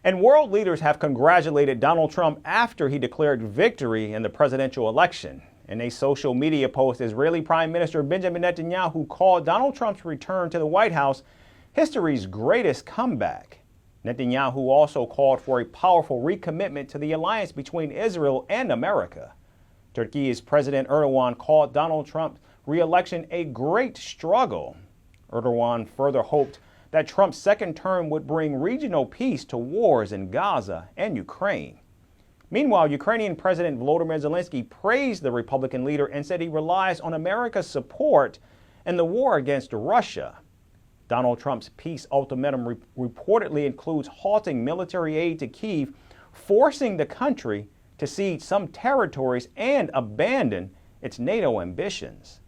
And world leaders have congratulated Donald Trump after he declared victory in the presidential election. In a social media post, Israeli Prime Minister Benjamin Netanyahu called Donald Trump's return to the White House history's greatest comeback. Netanyahu also called for a powerful recommitment to the alliance between Israel and America. Turkey's President Erdogan called Donald Trump's re-election a great struggle. Erdogan further hoped that Trump's second term would bring regional peace to wars in Gaza and Ukraine. Meanwhile, Ukrainian President Volodymyr Zelensky praised the Republican leader and said he relies on America's support in the war against Russia. Donald Trump's peace ultimatum reportedly includes halting military aid to Kyiv, forcing the country to cede some territories and abandon its NATO ambitions.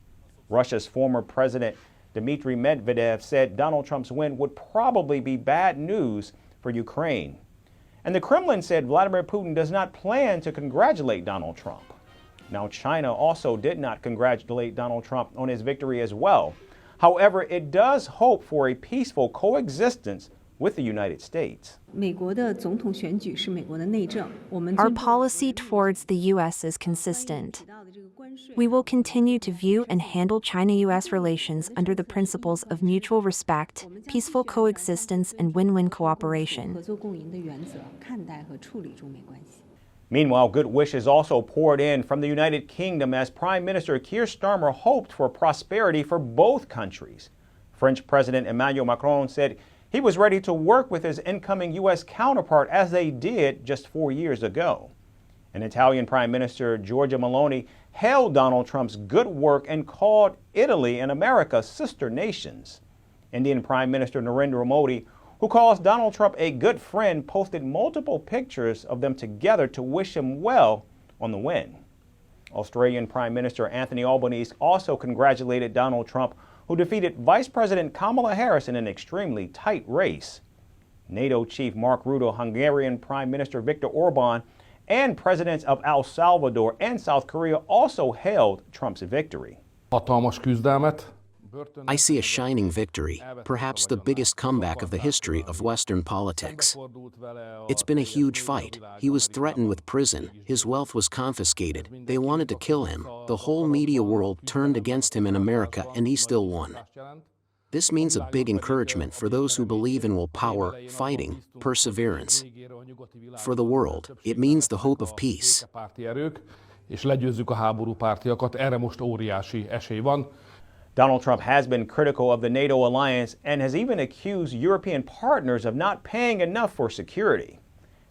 Russia's former president Dmitry Medvedev said Donald Trump's win would probably be bad news for Ukraine. And the Kremlin said Vladimir Putin does not plan to congratulate Donald Trump. Now, China also did not congratulate Donald Trump on his victory as well. However, it does hope for a peaceful coexistence with the United States. Our policy towards the U.S. is consistent. We will continue to view and handle China-U.S. relations under the principles of mutual respect, peaceful coexistence, and win-win cooperation. Meanwhile, good wishes also poured in from the United Kingdom as Prime Minister Keir Starmer hoped for prosperity for both countries. French President Emmanuel Macron said he was ready to work with his incoming U.S. counterpart as they did just 4 years ago. And Italian Prime Minister Giorgia Meloni hailed Donald Trump's good work and called Italy and America sister nations. Indian Prime Minister Narendra Modi, who calls Donald Trump a good friend, posted multiple pictures of them together to wish him well on the win. Australian Prime Minister Anthony Albanese also congratulated Donald Trump, who defeated Vice President Kamala Harris in an extremely tight race. NATO Chief Mark Rutte, Hungarian Prime Minister Viktor Orban, and presidents of El Salvador and South Korea also hailed Trump's victory. I see a shining victory, perhaps the biggest comeback of the history of Western politics. It's been a huge fight. He was threatened with prison, his wealth was confiscated, they wanted to kill him, the whole media world turned against him in America, and he still won. This means a big encouragement for those who believe in willpower, fighting, perseverance. For the world, it means the hope of peace. Donald Trump has been critical of the NATO alliance and has even accused European partners of not paying enough for security.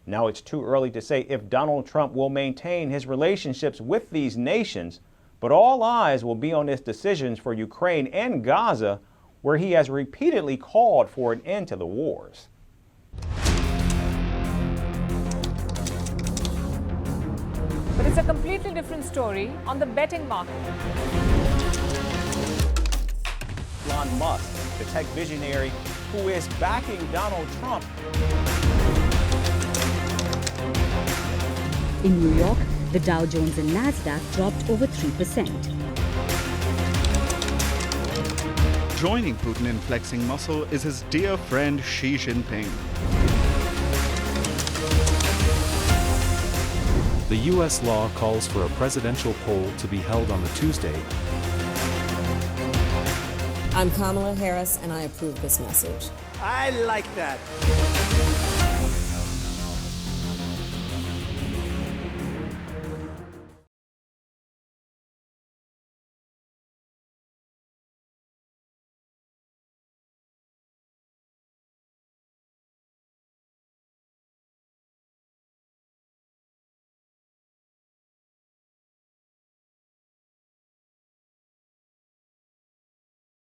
Now it's too early to say if Donald Trump will maintain his relationships with these nations, but all eyes will be on his decisions for Ukraine and Gaza, where he has repeatedly called for an end to the wars. But it's a completely different story on the betting market. Elon Musk, the tech visionary who is backing Donald Trump. In New York, the Dow Jones and Nasdaq dropped over 3%. Joining Putin in flexing muscle is his dear friend Xi Jinping. The U.S. law calls for a presidential poll to be held on the Tuesday. I'm Kamala Harris, and I approve this message. I like that.